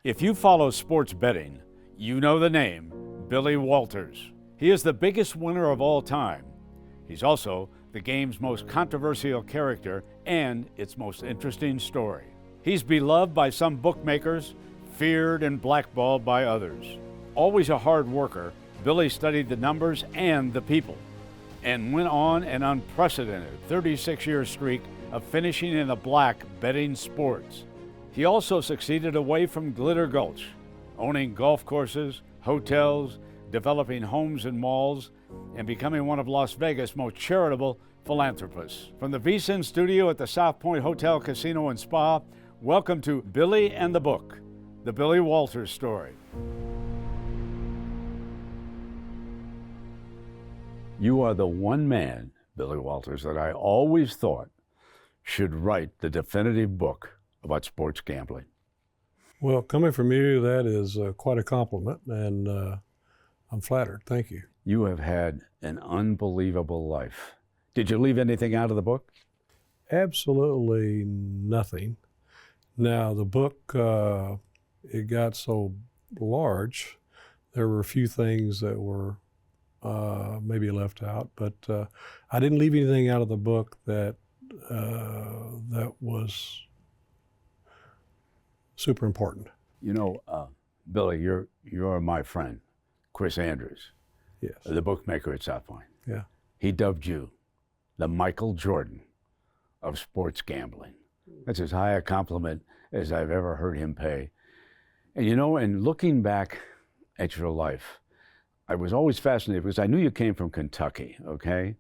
If you follow sports betting, you know the name Billy Walters. He is the biggest winner of all time. He's also the game's most controversial character and its most interesting story. He's beloved by some bookmakers, feared and blackballed by others. Always a hard worker, Billy studied the numbers and the people, and went on an unprecedented 36-year streak of finishing in the black betting sports. He also succeeded away from Glitter Gulch, owning golf courses, hotels, developing homes and malls, and becoming one of Las Vegas' most charitable philanthropists. From the VSiN studio at the South Point Hotel, Casino, and Spa, welcome to Billy and the Book, the Billy Walters story. You are the one man, Billy Walters, that I always thought should write the definitive book about sports gambling. Well, coming from you, that is quite a compliment, and I'm flattered. Thank you. You have had an unbelievable life. Did you leave anything out of the book? Absolutely nothing. Now, the book, it got so large, there were a few things that were maybe left out, but I didn't leave anything out of the book that was super important. You know, Billy, you're my friend, Chris Andrews, Yes. the bookmaker at South Point. Yeah. He dubbed you the Michael Jordan of sports gambling. That's as high a compliment as I've ever heard him pay. And you know, and looking back at your life, I was always fascinated because I knew you came from Kentucky, okay?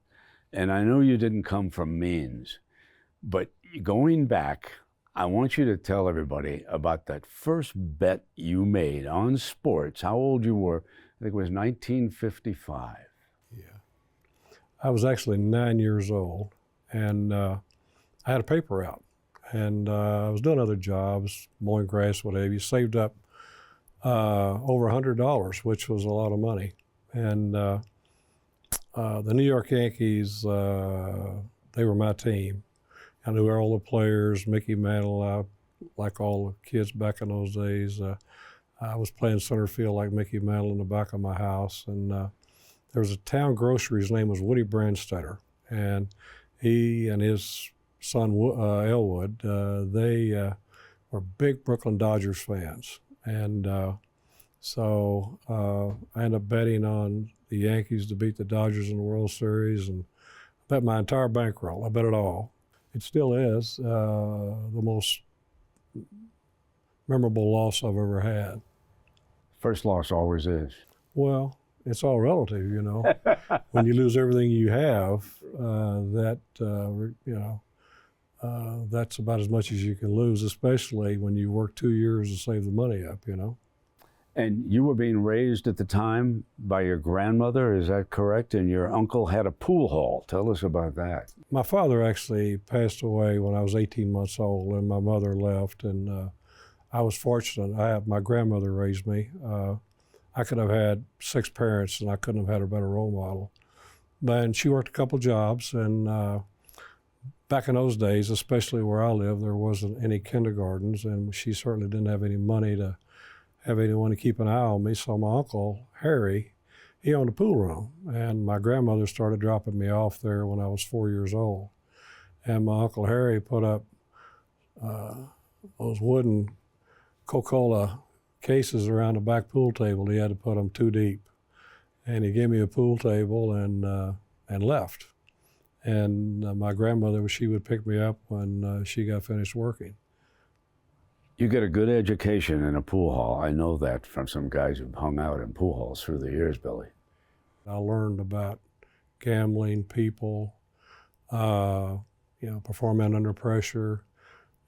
And I know you didn't come from means. But going back, I want you to tell everybody about that first bet you made on sports, how old you were. I think it was 1955. Yeah. I was actually 9 years old, and I had a paper out. And I was doing other jobs, mowing grass, what have you, saved up over $100, which was a lot of money. And the New York Yankees, they were my team. I knew all the players, Mickey Mantle, like all the kids back in those days. I was playing center field like Mickey Mantle in the back of my house. And there was a town grocery, his name was Woody Brandstetter. And he and his son, Elwood, they were big Brooklyn Dodgers fans. And so I ended up betting on the Yankees to beat the Dodgers in the World Series, and I bet my entire bankroll. I bet it all. It still is the most memorable loss I've ever had. First loss always is. Well, it's all relative, you know. When you lose everything you have, that's about as much as you can lose, especially when you work 2 years to save the money up, you know. And you were being raised at the time by your grandmother, is that correct? And your uncle had a pool hall. Tell us about that. My father actually passed away when I was 18 months old, and my mother left, and I was fortunate. My grandmother raised me. I could have had 6 parents, and I couldn't have had a better role model. And she worked a couple jobs, and back in those days, especially where I lived, there wasn't any kindergartens, and she certainly didn't have any money to have anyone to keep an eye on me. So my uncle, Harry, he owned a pool room, and my grandmother started dropping me off there when I was 4 years old. And my Uncle Harry put up those wooden Coca-Cola cases around the back pool table. He had to put them 2 deep. And he gave me a pool table and left. And my grandmother, she would pick me up when she got finished working. You get a good education in a pool hall. I know that from some guys who've hung out in pool halls through the years, Billy. I learned about gambling, people, performing under pressure,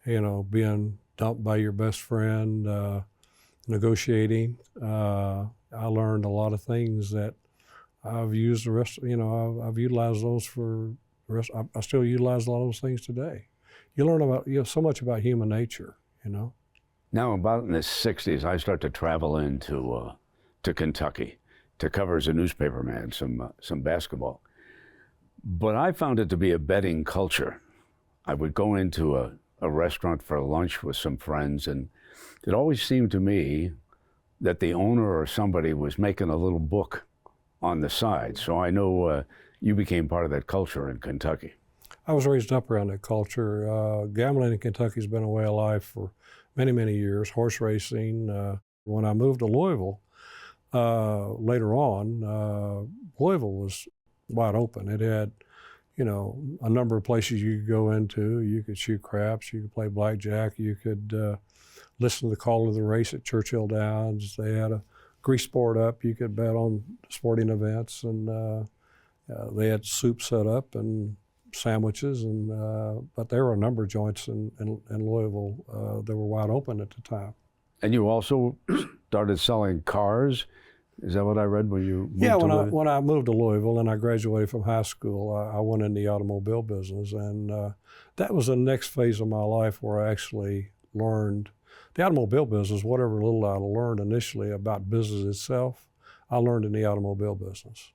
being dumped by your best friend, negotiating. I learned a lot of things that I've used I've utilized those for the rest. I still utilize a lot of those things today. You learn about, so much about human nature, Now, about in the 60s, I start to travel into to Kentucky to cover as a newspaperman some basketball. But I found it to be a betting culture. I would go into a a restaurant for lunch with some friends, and it always seemed to me that the owner or somebody was making a little book on the side. So I know you became part of that culture in Kentucky. I was raised up around that culture. Gambling in Kentucky has been a way of life for many, many years. Horse racing. When I moved to Louisville, later on, Louisville was wide open. It had, you know, a number of places you could go into. You could shoot craps, you could play blackjack, you could listen to the call of the race at Churchill Downs. They had a grease board up. You could bet on sporting events, and they had soup set up and sandwiches, and but there were a number of joints in Louisville that were wide open at the time. And you also started selling cars. Is that what I read when you moved to Louisville? When I moved to Louisville and I graduated from high school, I went in the automobile business, and that was the next phase of my life where I actually learned the automobile business. Whatever little I learned initially about business itself, I learned in the automobile business.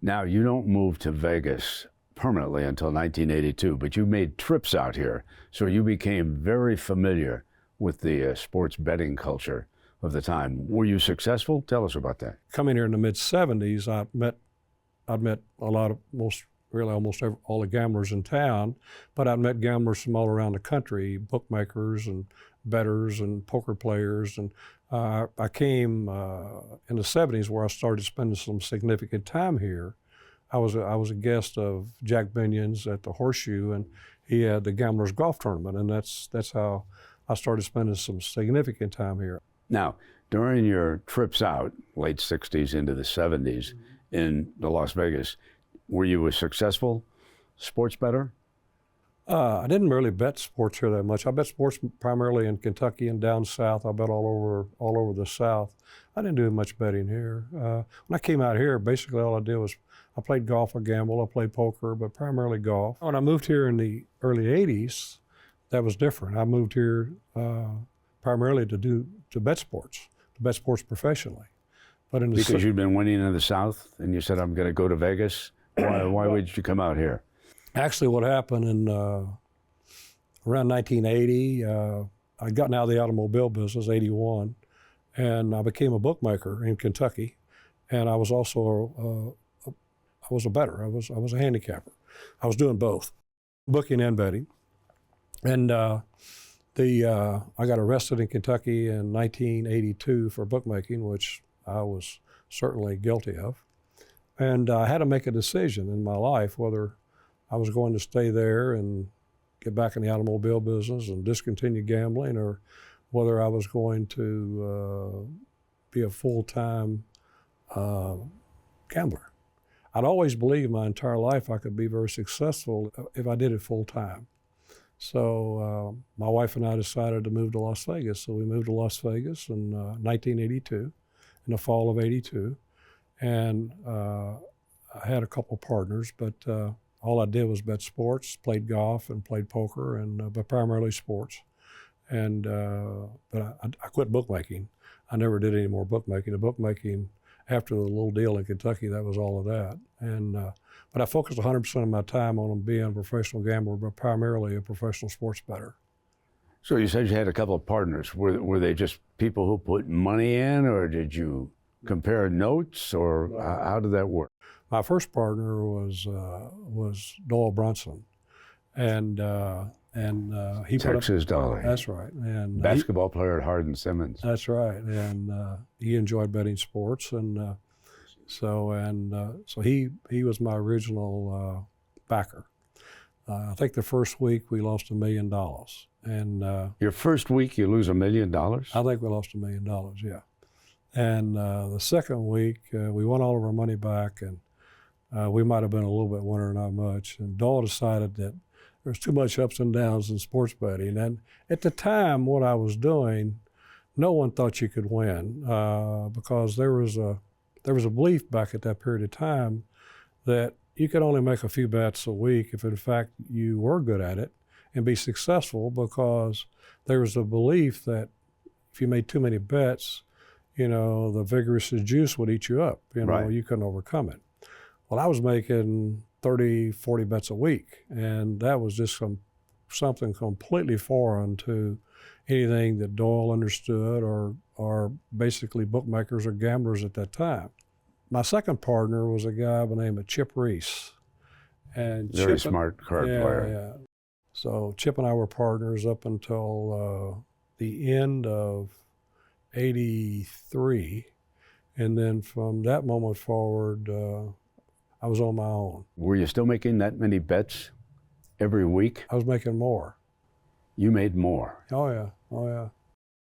Now, you don't move to Vegas permanently until 1982, but you made trips out here, so you became very familiar with the sports betting culture of the time. Were you successful? Tell us about that. Coming here in the mid-'70s, I'd met a lot of almost all the gamblers in town, but I'd met gamblers from all around the country, bookmakers and bettors and poker players, and I came in the '70s where I started spending some significant time here. I was a guest of Jack Binion's at the Horseshoe, and he had the Gamblers Golf Tournament, and that's how I started spending some significant time here. Now, during your trips out, late '60s into the '70s, in the Las Vegas, were you a successful sports bettor? I didn't really bet sports here that much. I bet sports primarily in Kentucky and down south. I bet all over the South. I didn't do much betting here. When I came out here, basically all I did was I played golf, I gambled, I played poker, but primarily golf. When I moved here in the early '80s, that was different. I moved here primarily to bet sports professionally. But in the because you'd been winning in the South, and you said, I'm going to go to Vegas. Why would you come out here? Actually, what happened in around 1980, I'd gotten out of the automobile business, '81, and I became a bookmaker in Kentucky, and I was also I was a bettor. I was a handicapper. I was doing both, booking and betting, and I got arrested in Kentucky in 1982 for bookmaking, which I was certainly guilty of, and I had to make a decision in my life whether I was going to stay there and get back in the automobile business and discontinue gambling, or whether I was going to be a full-time gambler. I'd always believed my entire life I could be very successful if I did it full-time. So my wife and I decided to move to Las Vegas. So we moved to Las Vegas in 1982, in the fall of '82. And I had a couple partners, but all I did was bet sports, played golf, and played poker, and but primarily sports. And but I quit bookmaking. I never did any more bookmaking. The bookmaking, after the little deal in Kentucky, that was all of that. And but I focused 100% of my time on being a professional gambler, but primarily a professional sports bettor. So you said you had a couple of partners. Were they just people who put money in, or did you compare notes, or how did that work? My first partner was Doyle Brunson, and he Texas Dolly. That's right, and basketball player at Hardin Simmons. That's right, and he enjoyed betting sports, and so he was my original backer. I think the first week we lost $1 million, and your first week you lose $1 million? I think we lost $1 million, yeah. And the second week we won all of our money back, and we might have been a little bit winner, not much. And Doyle decided that there's too much ups and downs in sports betting. And at the time, what I was doing, no one thought you could win because there was a belief back at that period of time that you could only make a few bets a week if in fact you were good at it and be successful, because there was a belief that if you made too many bets, you know, the vigorous juice would eat you up. You know, right. You couldn't overcome it. Well, I was making 30, 40 bets a week, and that was just something completely foreign to anything that Doyle understood or basically bookmakers or gamblers at that time. My second partner was a guy by the name of Chip Reese. And Very smart card player. Yeah. So Chip and I were partners up until the end of '83. And then from that moment forward, I was on my own. Were you still making that many bets every week? I was making more. You made more. Oh, yeah. Oh, yeah.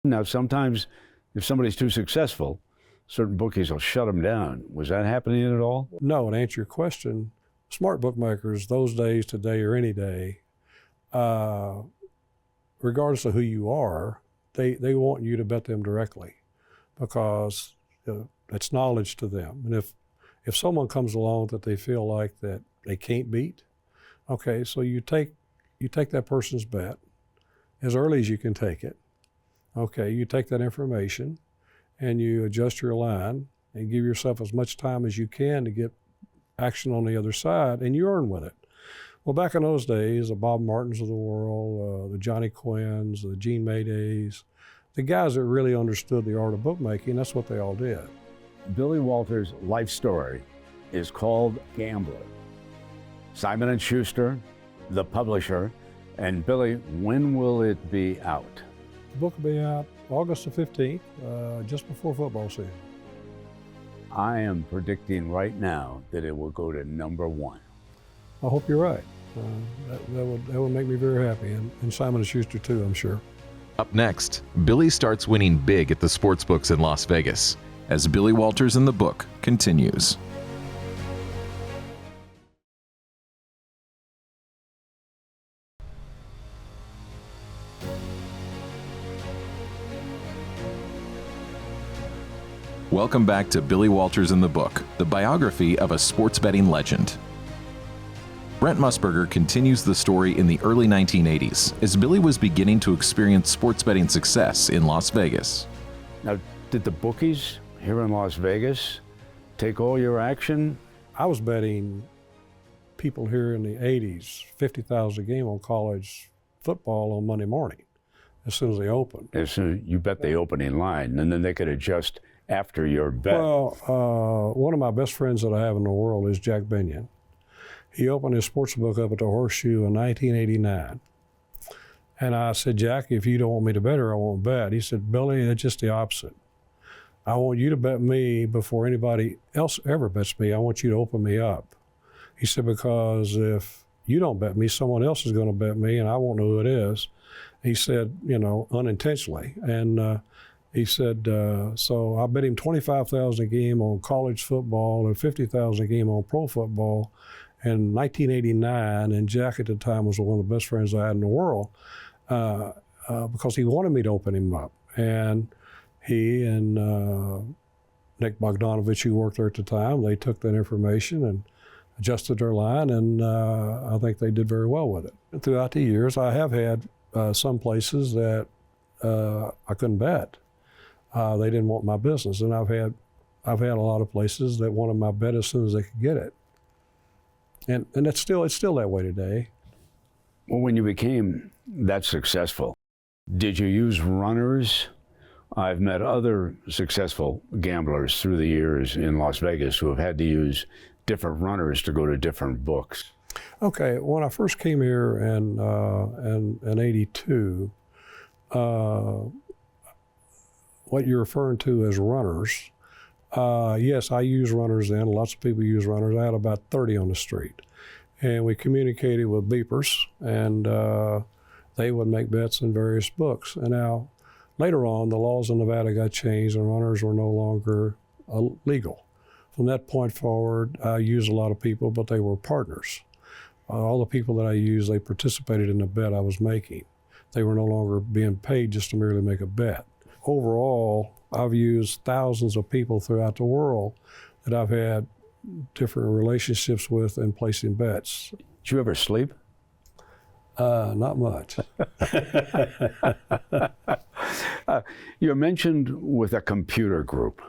Now, sometimes if somebody's too successful, certain bookies will shut them down. Was that happening at all? No, to answer your question, smart bookmakers those days, today, or any day, regardless of who you are, they want you to bet them directly because it's knowledge to them. And if someone comes along that they feel like that they can't beat, okay, so you take that person's bet as early as you can take it. Okay, you take that information and you adjust your line and give yourself as much time as you can to get action on the other side, and you earn with it. Well, back in those days, the Bob Martins of the world, the Johnny Quinns, the Gene Maydays, the guys that really understood the art of bookmaking, that's what they all did. Billy Walters' life story is called Gambler. Simon & Schuster, the publisher, and Billy, when will it be out? The book will be out August the 15th, just before football season. I am predicting right now that it will go to #1. I hope you're right. That would make me very happy, and Simon & Schuster too, I'm sure. Up next, Billy starts winning big at the sports books in Las Vegas as Billy Walters in the Book continues. Welcome back to Billy Walters in the Book, the biography of a sports betting legend. Brent Musburger continues the story in the early 1980s as Billy was beginning to experience sports betting success in Las Vegas. Now, did the bookies here in Las Vegas take all your action? I was betting people here in the 80s, 50,000 a game on college football on Monday morning, as soon as they opened. As soon as you bet the opening line, and then they could adjust after your bet. Well, one of my best friends that I have in the world is Jack Binion. He opened his sports book up at the Horseshoe in 1989. And I said, Jack, if you don't want me to bet her, I won't bet. He said, Billy, it's just the opposite. I want you to bet me before anybody else ever bets me. I want you to open me up. He said, because if you don't bet me, someone else is going to bet me, and I won't know who it is. He said, unintentionally. And he said, so I bet him $25,000 a game on college football and $50,000 a game on pro football in 1989. And Jack at the time was one of the best friends I had in the world because he wanted me to open him up. And he and Nick Bogdanovich, who worked there at the time, they took that information and adjusted their line, and I think they did very well with it. Throughout the years, I have had some places that I couldn't bet. They didn't want my business, and I've had a lot of places that wanted my bet as soon as they could get it. And it's still that way today. Well, when you became that successful, did you use runners? I've met other successful gamblers through the years in Las Vegas who have had to use different runners to go to different books. Okay, when I first came here in '82, what you're referring to as runners, yes, I use runners then. Lots of people use runners. I had about 30 on the street. And we communicated with beepers, and they would make bets in various books. And now, later on, the laws in Nevada got changed and runners were no longer legal. From that point forward, I used a lot of people, but they were partners. All the people that I used, they participated in the bet I was making. They were no longer being paid just to merely make a bet. Overall, I've used thousands of people throughout the world that I've had different relationships with and placing bets. Did you ever sleep? Not much. You're mentioned with a computer group.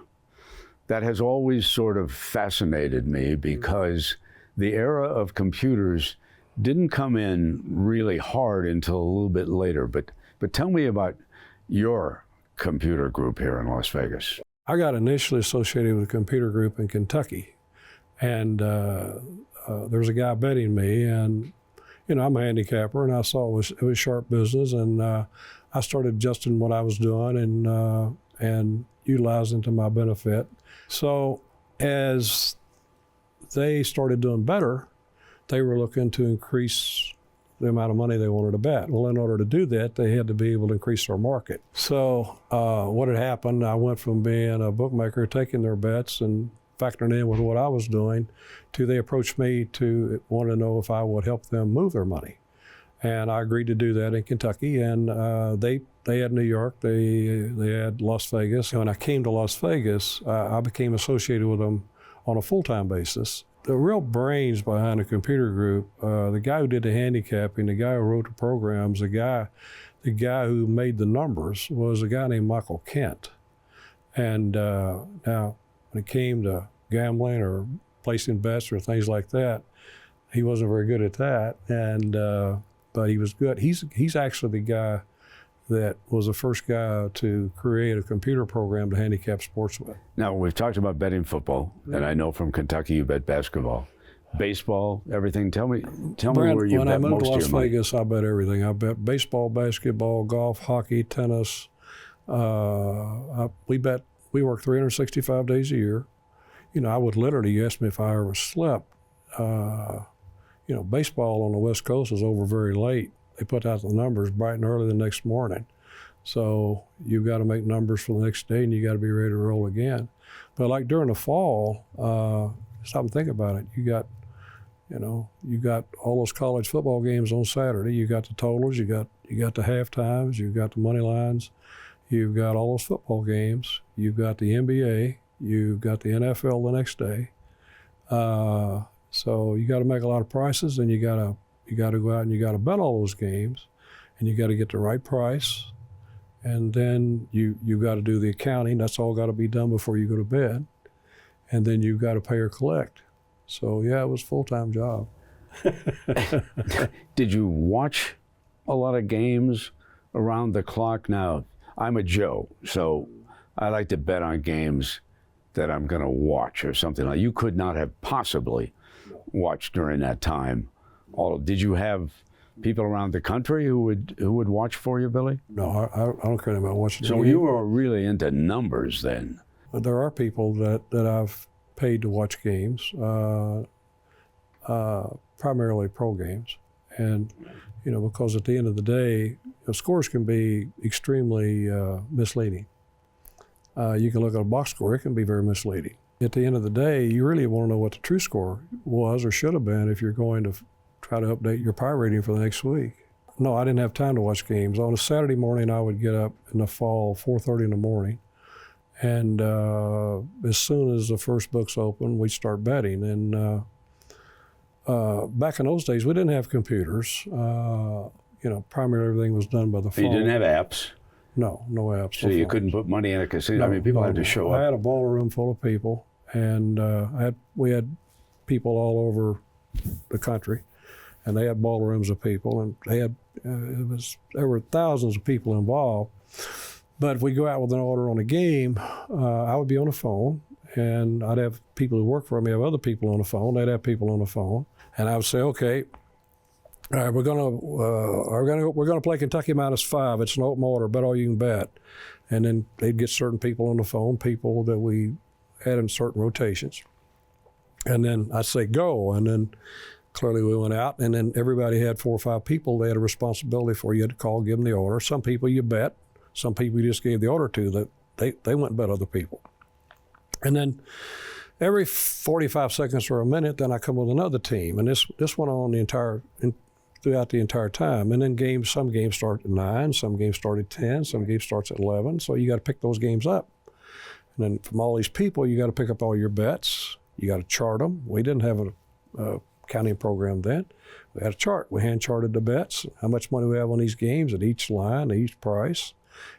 That has always sort of fascinated me because the era of computers didn't come in really hard until a little bit later. But tell me about your computer group here in Las Vegas. I got initially associated with a computer group in Kentucky, and there was a guy betting me, and I'm a handicapper, and I saw it was sharp business, and I started adjusting what I was doing and utilizing to my benefit. So as they started doing better, they were looking to increase the amount of money they wanted to bet. Well, in order to do that, they had to be able to increase their market. So what had happened, I went from being a bookmaker, taking their bets and factoring in with what I was doing, to they approached me to want to know if I would help them move their money. And I agreed to do that in Kentucky, and they had New York, they had Las Vegas. When I came to Las Vegas, I became associated with them on a full-time basis. The real brains behind the computer group, the guy who did the handicapping, the guy who wrote the programs, the guy who made the numbers was a guy named Michael Kent. And now, when it came to gambling or placing bets or things like that, he wasn't very good at that. And but he was good. He's actually the guy that was the first guy to create a computer program to handicap sports with. Now, we've talked about betting football, and I know from Kentucky you bet basketball, baseball, everything. Tell me Brent, where you bet most of your money. When I moved to Las Vegas, I bet everything. I bet baseball, basketball, golf, hockey, tennis. We work 365 days a year. I would literally, you asked me if I ever slept. Baseball on the West Coast is over very late. They put out the numbers bright and early the next morning. So you've got to make numbers for the next day, and you got to be ready to roll again. But like during the fall, stop and think about it. You got all those college football games on Saturday. You got the totals, you got the half times, you've got the money lines, you've got all those football games, you've got the NBA, you've got the NFL the next day. So you got to make a lot of prices, and you got to go out and you got to bet all those games, and you got to get the right price, and then you got to do the accounting. That's all got to be done before you go to bed, and then you've got to pay or collect. So yeah, it was a full-time job. Did you watch a lot of games around the clock? Now, I'm a Joe, so I like to bet on games that I'm going to watch or something like. You could not have possibly watched during that time. Did you have people around the country who would watch for you, Billy? No, I don't care about watching. So you were really into numbers then. But there are people that I've paid to watch games, primarily pro games, and because at the end of the day, scores can be extremely misleading. You can look at a box score; it can be very misleading. At the end of the day, you really want to know what the true score was or should have been if you're going to try to update your Pi rating for the next week. No, I didn't have time to watch games. On a Saturday morning, I would get up in the fall, 4:30 in the morning, and as soon as the first books open, we'd start betting. And back in those days, we didn't have computers. Primarily everything was done by the phone. You didn't have apps? No apps. So you couldn't put money in a casino? No, people had to show up. I had a ballroom full of people, and we had people all over the country, and they had ballrooms of people, and there were thousands of people involved. But if we go out with an order on a game, I would be on the phone, and I'd have people who work for me have other people on the phone. They'd have people on the phone, and I would say, okay, all right, we're gonna play Kentucky -5. It's an open order. Bet all you can bet, and then they'd get certain people on the phone, people that we had in certain rotations, and then I'd say go, and then clearly we went out, and then everybody had 4 or 5 people they had a responsibility for. You had to call, give them the order. Some people you bet, some people you just gave the order to that they went and bet other people, and then every 45 seconds or a minute, then I come with another team, and this went on throughout the entire time. And then some games start at 9, some games start at 10, some games starts at 11. So you got to pick those games up. And then from all these people, you got to pick up all your bets. You got to chart them. We didn't have a counting program then. We had a chart. We hand charted the bets, how much money we have on these games at each line, at each price.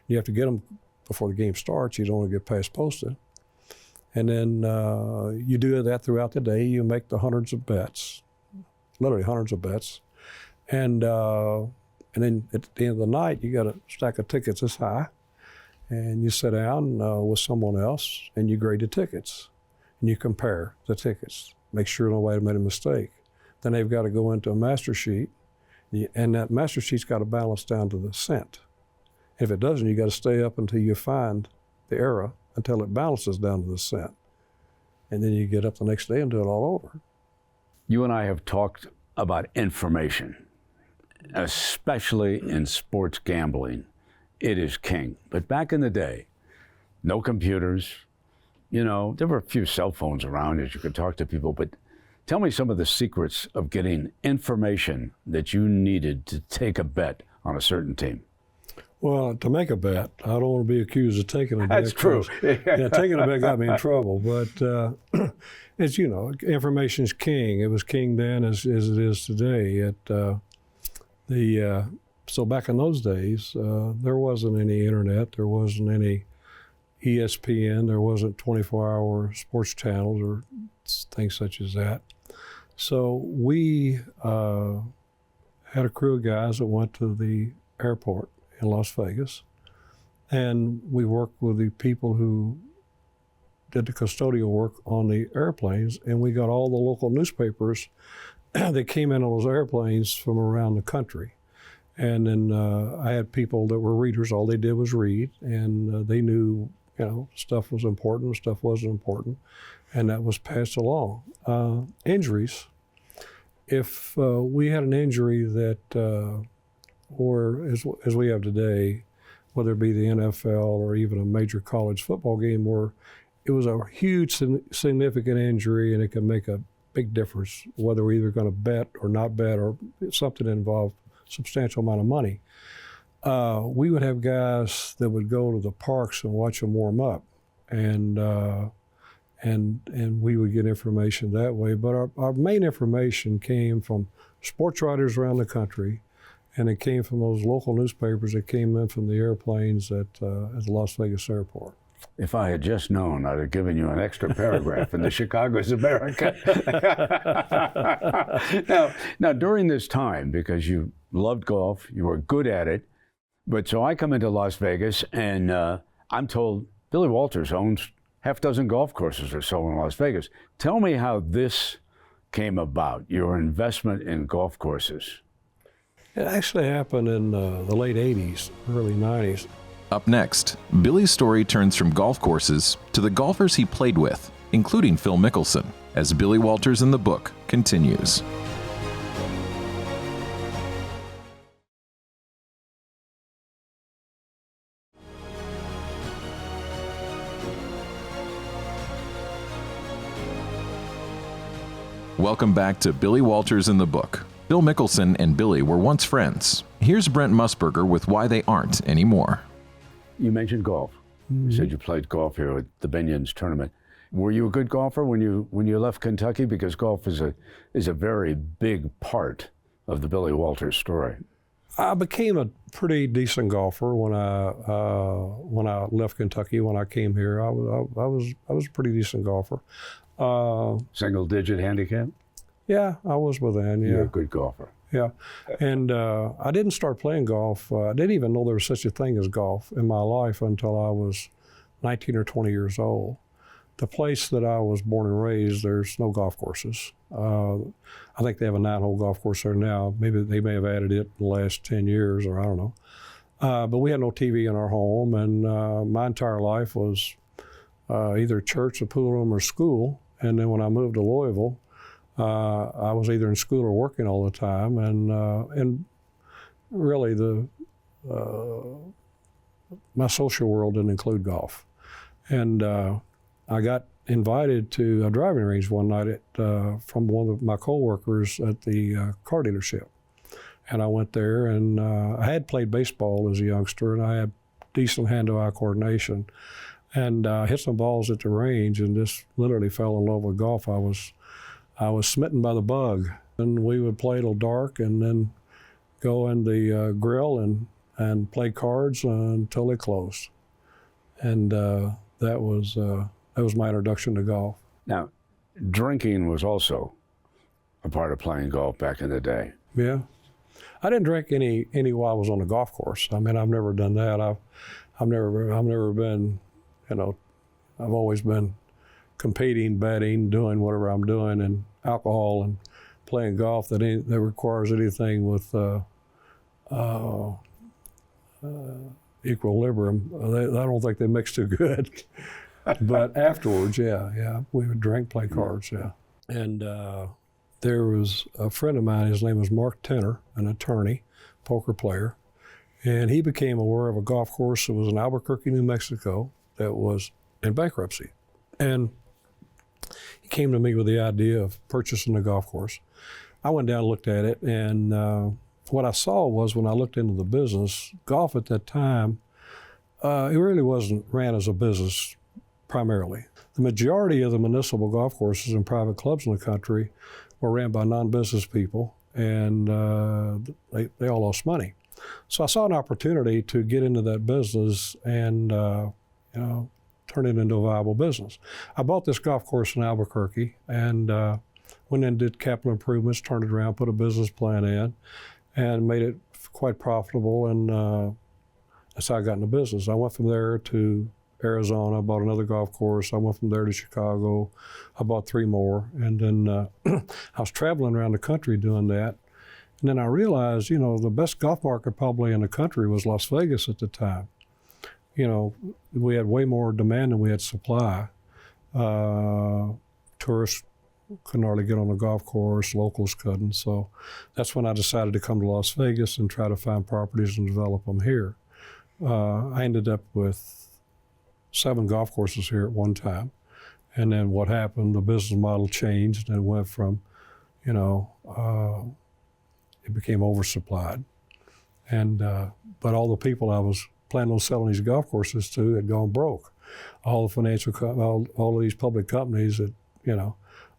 You have to get them before the game starts. You don't want to get past posted. And then you do that throughout the day. You make the hundreds of bets, literally hundreds of bets. And then at the end of the night, you got a stack of tickets this high, and you sit down with someone else, and you grade the tickets, and you compare the tickets, make sure nobody made a mistake. Then they've got to go into a master sheet, and that master sheet's got to balance down to the cent. If it doesn't, you got to stay up until you find the error until it balances down to the cent. And then you get up the next day and do it all over. You and I have talked about information, especially in sports gambling. It is king. But back in the day, no computers, you know, there were a few cell phones around as you could talk to people, but tell me some of the secrets of getting information that you needed to take a bet on a certain team. Well, to make a bet, I don't want to be accused of taking a bet. That's true. Yeah, taking a bet got me in trouble. But it's, you know, information's king. It was king then as it is today. So back in those days, there wasn't any internet. There wasn't any ESPN. There wasn't 24-hour sports channels or things such as that. So we had a crew of guys that went to the airport in Las Vegas, and we worked with the people who did the custodial work on the airplanes, and we got all the local newspapers that came in on those airplanes from around the country. And then I had people that were readers. All they did was read, and they knew, you know, stuff was important, stuff wasn't important, and that was passed along. Injuries. If we had an injury that or as we have today, whether it be the NFL or even a major college football game where it was a huge significant injury and it can make a big difference whether we're either going to bet or not bet or something that involved a substantial amount of money. We would have guys that would go to the parks and watch them warm up, and we would get information that way. But our main information came from sports writers around the country, and it came from those local newspapers that came in from the airplanes at the Las Vegas airport. If I had just known, I'd have given you an extra paragraph in the Chicago's America. Now, during this time, because you loved golf, you were good at it, but so I come into Las Vegas, and I'm told Billy Walters owns half dozen golf courses or so in Las Vegas. Tell me how this came about, your investment in golf courses. It actually happened in the late 80s, early 90s. Up next, Billy's story turns from golf courses to the golfers he played with, including Phil Mickelson, as Billy Walters in the book continues. Welcome back to Billy Walters in the book. Phil Mickelson and Billy were once friends. Here's Brent Musburger with why they aren't anymore. You mentioned golf. You said you played golf here at the Binion's tournament. Were you a good golfer when you left Kentucky? Because golf is a very big part of the Billy Walters story. I became a pretty decent golfer when I left Kentucky. When I came here, I was a pretty decent golfer. Single-digit handicap? Yeah, I was within. Yeah, you're a good golfer. Yeah, and I didn't start playing golf. I didn't even know there was such a thing as golf in my life until I was 19 or 20 years old. The place that I was born and raised, there's no golf courses. I think they have a 9-hole golf course there now. Maybe they may have added it in the last 10 years, or I don't know. But we had no TV in our home, and my entire life was either church, a pool room, or school. And then when I moved to Louisville, I was either in school or working all the time, and really my social world didn't include golf. And I got invited to a driving range one night from one of my coworkers at the car dealership, and I went there, and I had played baseball as a youngster, and I had decent hand-to-eye coordination, and I hit some balls at the range, and just literally fell in love with golf. I was smitten by the bug, and we would play till dark and then go in the grill and play cards until they closed. And that was my introduction to golf. Now, drinking was also a part of playing golf back in the day. Yeah. I didn't drink any while I was on the golf course. I mean, I've never done that. I've never been, you know, I've always been competing, betting, doing whatever I'm doing, and alcohol and playing golf that requires anything with equilibrium. I don't think they mix too good. But afterwards, yeah, we would drink, play cards, yeah. And there was a friend of mine, his name was Mark Tenner, an attorney, poker player, and he became aware of a golf course that was in Albuquerque, New Mexico, that was in bankruptcy. And he came to me with the idea of purchasing the golf course. I went down and looked at it, and what I saw was, when I looked into the business, golf at that time, it really wasn't ran as a business primarily. The majority of the municipal golf courses and private clubs in the country were ran by non-business people, and they all lost money. So I saw an opportunity to get into that business and you know, turn it into a viable business. I bought this golf course in Albuquerque and went in and did capital improvements, turned it around, put a business plan in, and made it quite profitable, and that's how I got into business. I went from there to Arizona, bought another golf course. I went from there to Chicago. I bought 3 more, and then I was traveling around the country doing that. And then I realized, you know, the best golf market probably in the country was Las Vegas at the time. You know, we had way more demand than we had supply. Tourists couldn't hardly get on the golf course, locals couldn't. So that's when I decided to come to Las Vegas and try to find properties and develop them here. I ended up with 7 golf courses here at one time. And then what happened, the business model changed and it went from, you know, it became oversupplied. And, but all the people I was planning on selling these golf courses to had gone broke. All the financial, all of these public companies that, you know,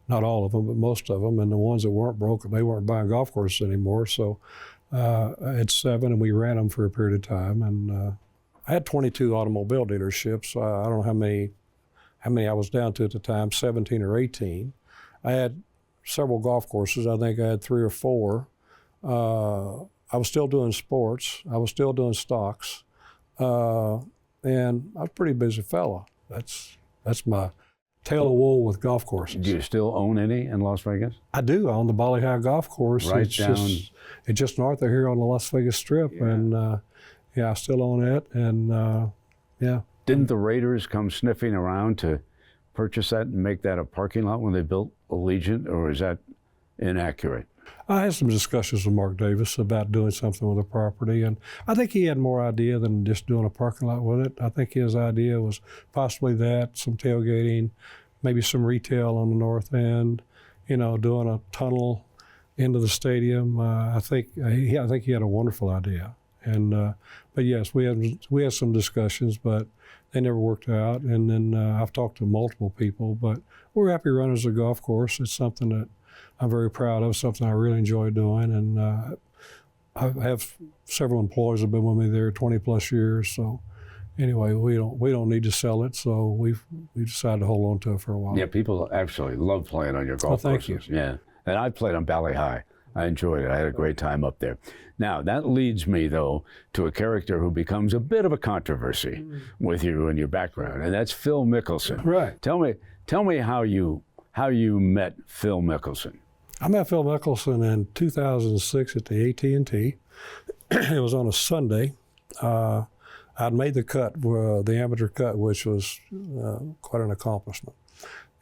not all of them, but most of them, and the ones that weren't broke, they weren't buying golf courses anymore. So I had 7, and we ran them for a period of time. And I had 22 automobile dealerships. I don't know how many I was down to at the time, 17 or 18. I had several golf courses. I think I had 3 or 4. I was still doing sports. I was still doing stocks. And I was a pretty busy fella. That's my tail of wool with golf courses. Do you still own any in Las Vegas? I do. I own the Bali High Golf Course. Right down. It's just north of here on the Las Vegas Strip. Yeah. And yeah, I still own it. And yeah. Didn't the Raiders come sniffing around to purchase that and make that a parking lot when they built Allegiant, or is that inaccurate? I had some discussions with Mark Davis about doing something with the property, and I think he had more idea than just doing a parking lot with it. I think his idea was possibly that, some tailgating, maybe some retail on the north end, you know, doing a tunnel into the stadium. I think he had a wonderful idea, and but yes, we had some discussions, but they never worked out. And then I've talked to multiple people, but we're happy runners of the golf course. It's something that I'm very proud of, something I really enjoy doing, and I have several employees that have been with me there 20 plus years. So anyway, we don't need to sell it, so we decided to hold on to it for a while. Yeah, people actually love playing on your golf courses. Thank you. Yeah, and I played on Bali High. I enjoyed it. I had a great time up there. Now, that leads me, though, to a character who becomes a bit of a controversy with you and your background, and that's Phil Mickelson. Right. Tell me how you met Phil Mickelson. I met Phil Mickelson in 2006 at the AT&T. It was on a Sunday. I'd made the cut, the amateur cut, which was quite an accomplishment.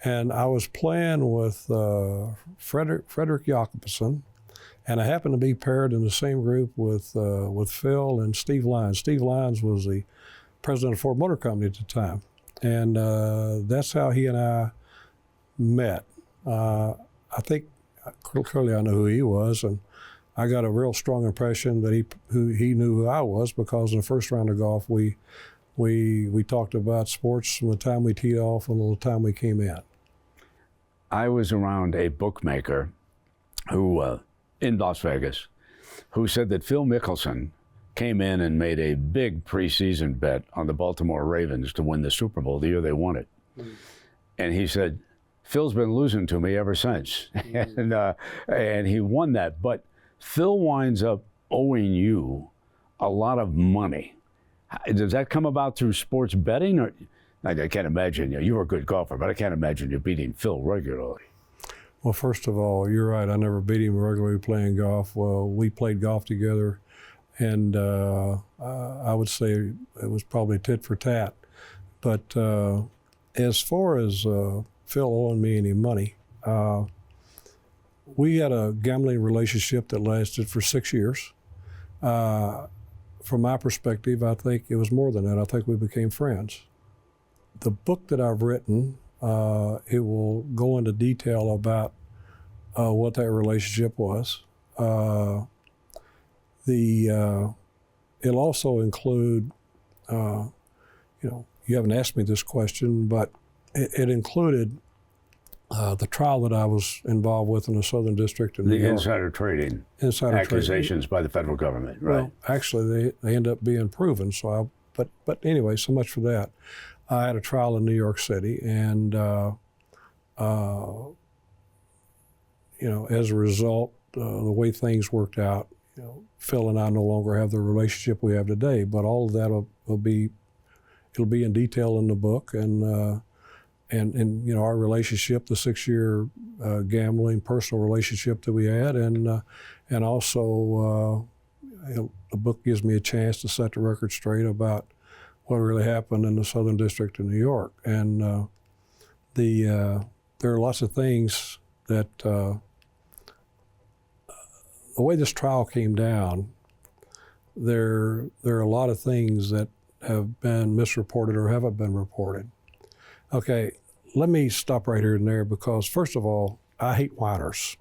And I was playing with Frederick Jakobsen, and I happened to be paired in the same group with Phil and Steve Lyons. Steve Lyons was the president of Ford Motor Company at the time, and that's how he and I met. I think clearly I knew who he was, and I got a real strong impression that he knew who I was, because in the first round of golf we talked about sports from the time we teed off until the time we came in. I was around a bookmaker who in Las Vegas who said that Phil Mickelson came in and made a big preseason bet on the Baltimore Ravens to win the Super Bowl the year they won it. And he said, Phil's been losing to me ever since. And he won that. But Phil winds up owing you a lot of money. Does that come about through sports betting? Or I can't imagine, you were a good golfer, but I can't imagine you beating Phil regularly. Well, first of all, you're right. I never beat him regularly playing golf. Well, we played golf together, and I would say it was probably tit for tat. But as far as Phil owing me any money, we had a gambling relationship that lasted for 6 years. From my perspective, I think it was more than that. I think we became friends. The book that I've written, it will go into detail about what that relationship was. It'll also include, you haven't asked me this question, but it included the trial that I was involved with in the Southern District of New York. The insider trading accusations by the federal government, right? Well, actually, they end up being proven. So, but anyway, so much for that. I had a trial in New York City, and as a result, the way things worked out, Phil and I no longer have the relationship we have today. But all of that it'll be in detail in the book, and our relationship, the 6-year gambling personal relationship that we had, and also the book gives me a chance to set the record straight about what really happened in the Southern District of New York. And there are lots of things that the way this trial came down, there are a lot of things that have been misreported or haven't been reported. Okay, let me stop right here and there, because first of all, I hate whiners.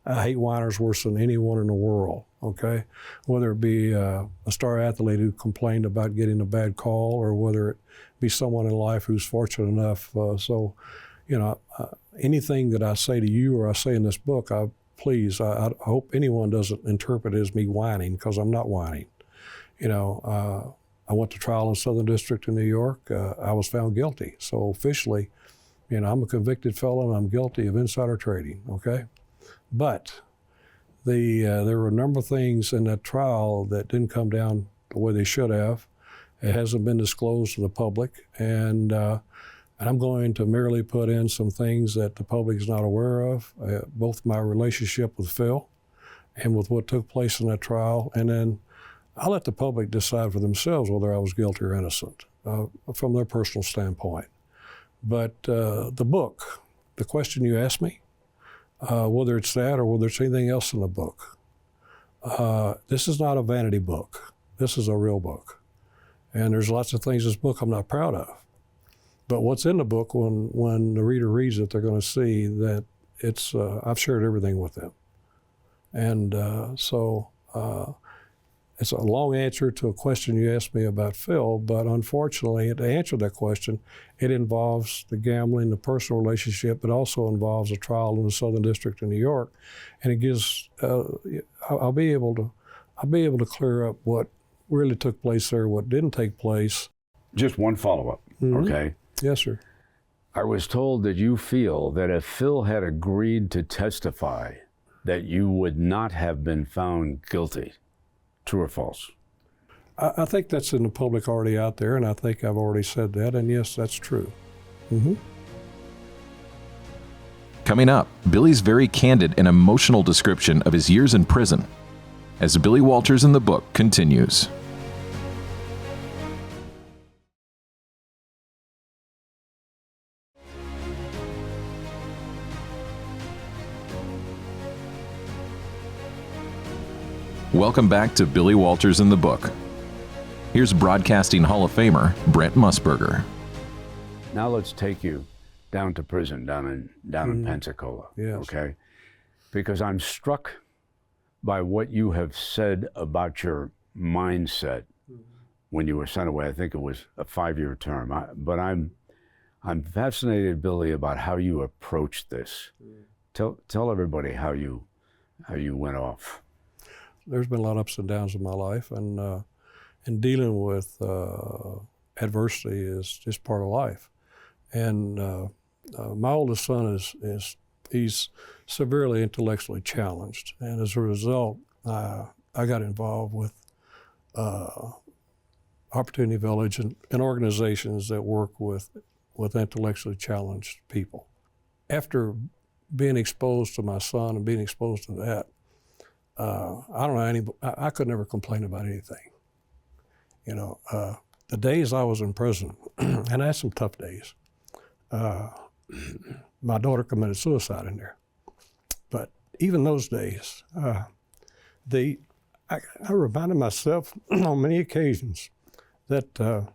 I hate whiners worse than anyone in the world, okay? Whether it be a star athlete who complained about getting a bad call, or whether it be someone in life who's fortunate enough. Anything that I say to you or I say in this book, I hope anyone doesn't interpret it as me whining, because I'm not whining. I went to trial in Southern District in New York. I was found guilty. So officially, I'm a convicted felon. I'm guilty of insider trading, okay? But there were a number of things in that trial that didn't come down the way they should have. It hasn't been disclosed to the public, and I'm going to merely put in some things that the public is not aware of, both my relationship with Phil and with what took place in that trial, and then I'll let the public decide for themselves whether I was guilty or innocent from their personal standpoint. But the book, the question you asked me, whether it's that or whether it's anything else in the book, this is not a vanity book. This is a real book. And there's lots of things in this book I'm not proud of. But what's in the book, when the reader reads it, they're going to see that I've shared everything with them. And it's a long answer to a question you asked me about Phil, but unfortunately, to answer that question, it involves the gambling, the personal relationship. It also involves a trial in the Southern District of New York, and it gives. I'll be able to clear up what really took place there, what didn't take place. Just one follow-up, okay? Yes, sir. I was told that you feel that if Phil had agreed to testify, that you would not have been found guilty. True or false? I think that's in the public already out there, and I think I've already said that, and yes, that's true. Coming up, Billy's very candid and emotional description of his years in prison, as Billy Walters in the book continues. Welcome back to Billy Walters in the Book. Here's Broadcasting Hall of Famer Brent Musburger. Now let's take you down to prison, down in Pensacola, yes. Okay? Because I'm struck by what you have said about your mindset when you were sent away. I think it was a 5-year term. But I'm fascinated, Billy, about how you approached this. Tell everybody how you went off. There's been a lot of ups and downs in my life, and dealing with adversity is just part of life. And my oldest son he's severely intellectually challenged, and as a result, I got involved with Opportunity Village and organizations that work with intellectually challenged people. After being exposed to my son and being exposed to that, I don't know I could never complain about anything. You know, the days I was in prison, and I had some tough days. My daughter committed suicide in there, but even those days, I reminded myself on many occasions that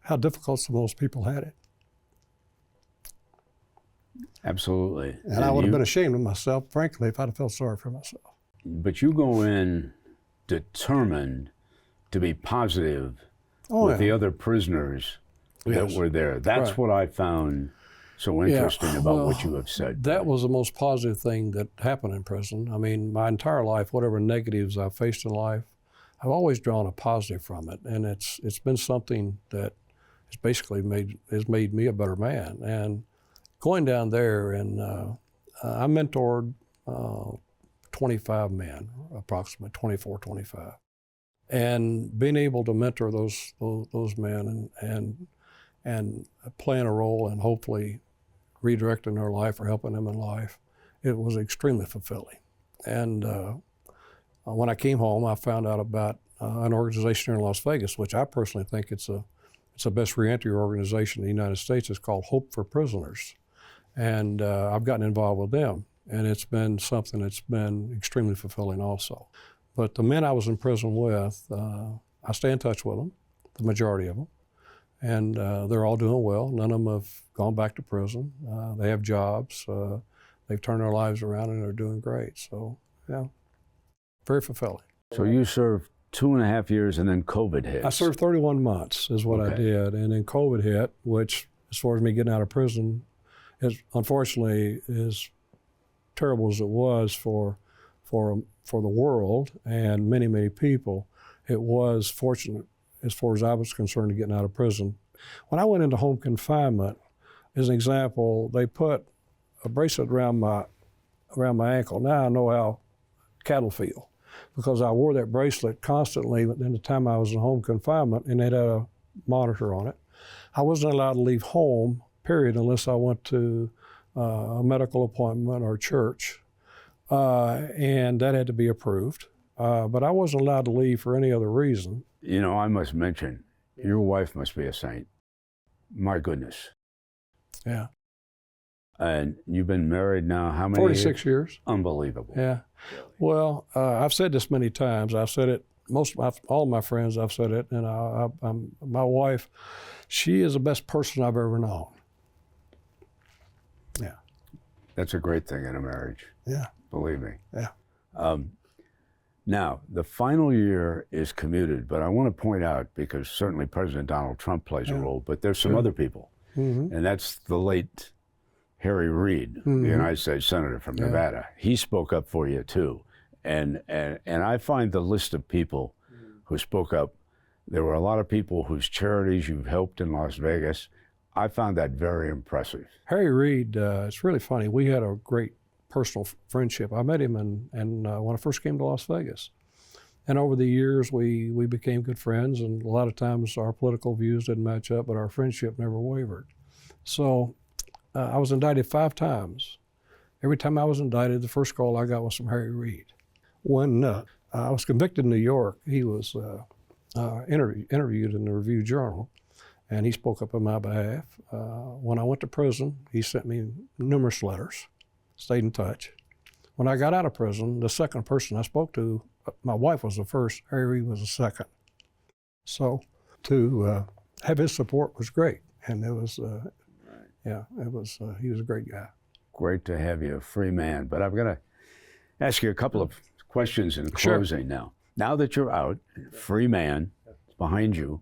how difficult some of those people had it. Absolutely. And I would have been ashamed of myself, frankly, if I'd have felt sorry for myself. But you go in determined to be positive with the other prisoners that were there. That's what I found so interesting about what you have said. That was the most positive thing that happened in prison. I mean, my entire life, whatever negatives I've faced in life, I've always drawn a positive from it, and it's been something that has basically made me a better man. And going down there, and I mentored 25 men, approximately 24, 25, and being able to mentor those men and playing a role and hopefully redirecting their life or helping them in life, it was extremely fulfilling. And when I came home, I found out about an organization here in Las Vegas, which I personally think it's the best reentry organization in the United States. It's called Hope for Prisoners. And I've gotten involved with them, and it's been something that's been extremely fulfilling also. But the men I was in prison with, I stay in touch with them, the majority of them, and they're all doing well. None of them have gone back to prison. They have jobs. They've turned their lives around, and they're doing great. So, yeah, very fulfilling. So you served 2.5 years, and then COVID hit. I served 31 months is what I did, and then COVID hit, which, as far as me getting out of prison, is unfortunately, as terrible as it was for the world and many, many people, it was fortunate as far as I was concerned to getting out of prison. When I went into home confinement, as an example, they put a bracelet around my ankle. Now I know how cattle feel, because I wore that bracelet constantly in the time I was in home confinement, and it had a monitor on it. I wasn't allowed to leave home, period, unless I went to a medical appointment or church, and that had to be approved. But I wasn't allowed to leave for any other reason. You know, I must mention, your wife must be a saint. My goodness. Yeah. And you've been married now how many 46 years. Unbelievable. Yeah. Well, I've said this many times. I've said it, all of my friends, I've said it, and my wife, she is the best person I've ever known. Yeah. That's a great thing in a marriage. Yeah. Believe me. Yeah. Now, the final year is commuted, but I want to point out, because certainly President Donald Trump plays a role, but there's some other people, and that's the late Harry Reid, the United States Senator from Nevada. He spoke up for you too, and I find the list of people who spoke up, there were a lot of people whose charities you've helped in Las Vegas. I found that very impressive. Harry Reid, it's really funny. We had a great personal friendship. I met him and when I first came to Las Vegas. And over the years, we became good friends, and a lot of times our political views didn't match up, but our friendship never wavered. So I was indicted 5 times. Every time I was indicted, the first call I got was from Harry Reid. When I was convicted in New York, he was interviewed in the Review Journal, and he spoke up on my behalf. When I went to prison, he sent me numerous letters, stayed in touch. When I got out of prison, the second person I spoke to, my wife was the first, Harry Reid was the second. So to have his support was great, and it was, he was a great guy. Great to have you, a free man. But I'm going to ask you a couple of questions in closing now. Now that you're out, free man, behind you,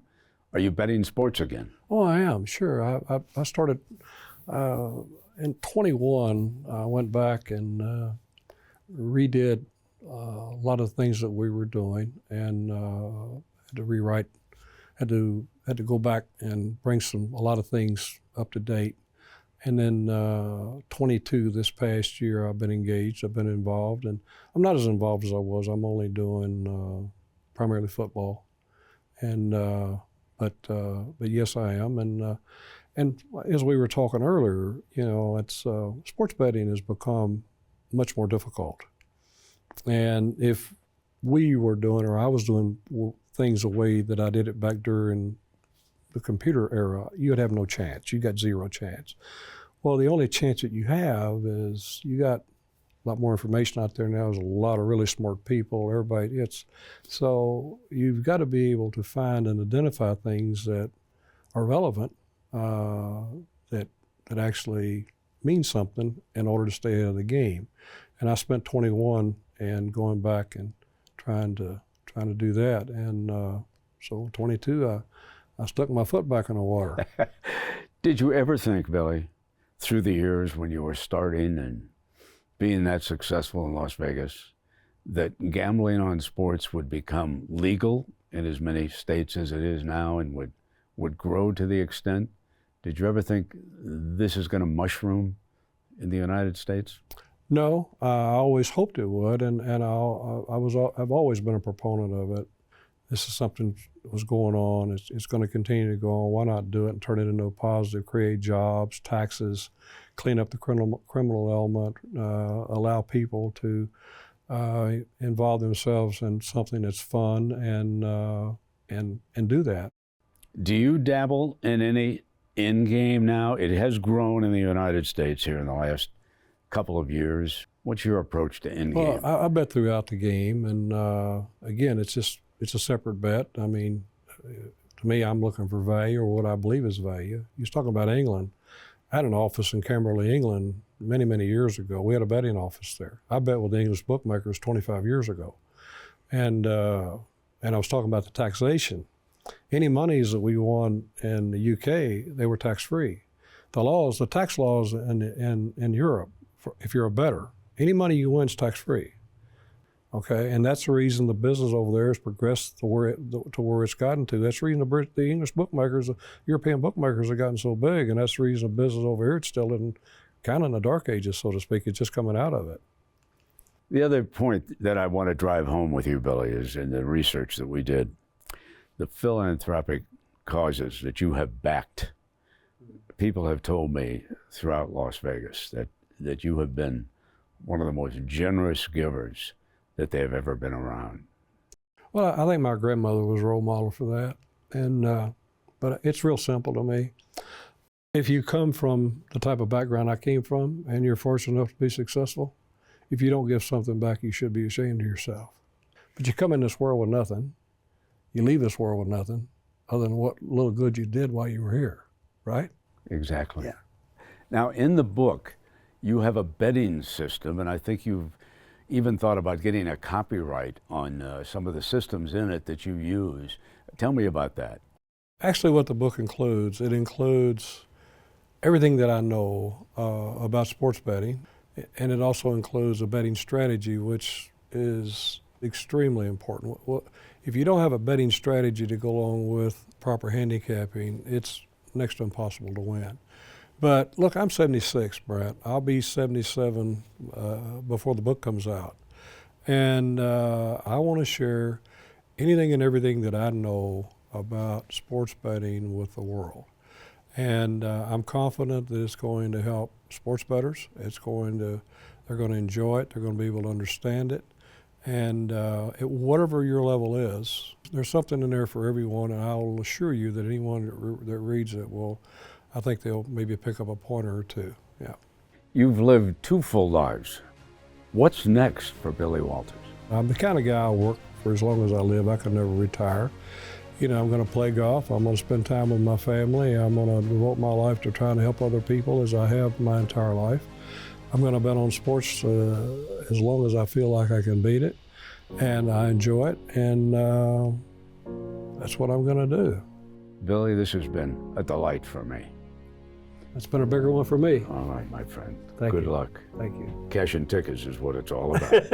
are you betting sports again? Oh, I am, sure. I started in 21. I went back and redid a lot of the things that we were doing, and had to rewrite, had to go back and bring a lot of things up to date. And then 22 this past year, I've been engaged, I've been involved, and I'm not as involved as I was. I'm only doing primarily football, and but yes, I am. And as we were talking earlier, you know, it's sports betting has become much more difficult. And if we were doing, or I was doing things the way that I did it back during the computer era, you'd have no chance. You got zero chance. Well, the only chance that you have is you got a lot more information out there now. There's a lot of really smart people. So you've got to be able to find and identify things that are relevant, that actually mean something in order to stay ahead of the game. And I spent 21 and going back and trying to do that. And so 22, I stuck my foot back in the water. Did you ever think, Billy, through the years when you were starting and being that successful in Las Vegas, that gambling on sports would become legal in as many states as it is now and would grow to the extent? Did you ever think this is going to mushroom in the United States? No, I always hoped it would, and I've always been a proponent of it. This is something that was going on. It's going to continue to go on. Why not do it and turn it into a positive, create jobs, taxes, clean up the criminal element, allow people to involve themselves in something that's fun and do that. Do you dabble in any in-game now? It has grown in the United States here in the last couple of years. What's your approach to in-game? Well, I bet throughout the game, and again, it's a separate bet. I mean, to me, I'm looking for value or what I believe is value. You was talking about England. I had an office in Kimberley, England, many, many years ago. We had a betting office there. I bet with the English bookmakers 25 years ago. And I was talking about the taxation. Any monies that we won in the UK, they were tax-free. The tax laws in Europe, if you're a bettor, any money you win is tax-free. Okay, and that's the reason the business over there has progressed to where it's gotten to. That's the reason the English bookmakers, the European bookmakers have gotten so big, and that's the reason the business over here, it's still kind of in the dark ages, so to speak. It's just coming out of it. The other point that I want to drive home with you, Billy, is in the research that we did, the philanthropic causes that you have backed. People have told me throughout Las Vegas that you have been one of the most generous givers that they have ever been around. Well, I think my grandmother was a role model for that, and but it's real simple to me. If you come from the type of background I came from, and you're fortunate enough to be successful, if you don't give something back, you should be ashamed of yourself. But you come in this world with nothing, you leave this world with nothing, other than what little good you did while you were here, right? Exactly. Yeah. Now, in the book, you have a betting system, and I think you've even thought about getting a copyright on some of the systems in it that you use. Tell me about that. Actually, what the book includes, it includes everything that I know about sports betting, and it also includes a betting strategy, which is extremely important. If you don't have a betting strategy to go along with proper handicapping, it's next to impossible to win. But look, I'm 76, Brent. I'll be 77 before the book comes out. And I want to share anything and everything that I know about sports betting with the world. And I'm confident that it's going to help sports bettors. They're going to enjoy it. They're going to be able to understand it. And whatever your level is, there's something in there for everyone. And I'll assure you that anyone that reads it I think they'll maybe pick up a pointer or two. Yeah. You've lived 2 full lives. What's next for Billy Walters? I'm the kind of guy I work for as long as I live. I can never retire. You know, I'm going to play golf. I'm going to spend time with my family. I'm going to devote my life to trying to help other people as I have my entire life. I'm going to bet on sports as long as I feel like I can beat it, and I enjoy it, and that's what I'm going to do. Billy, this has been a delight for me. It's been a bigger one for me. All right, my friend. Thank Good you. luck. Thank you. Cashing tickets is what it's all about.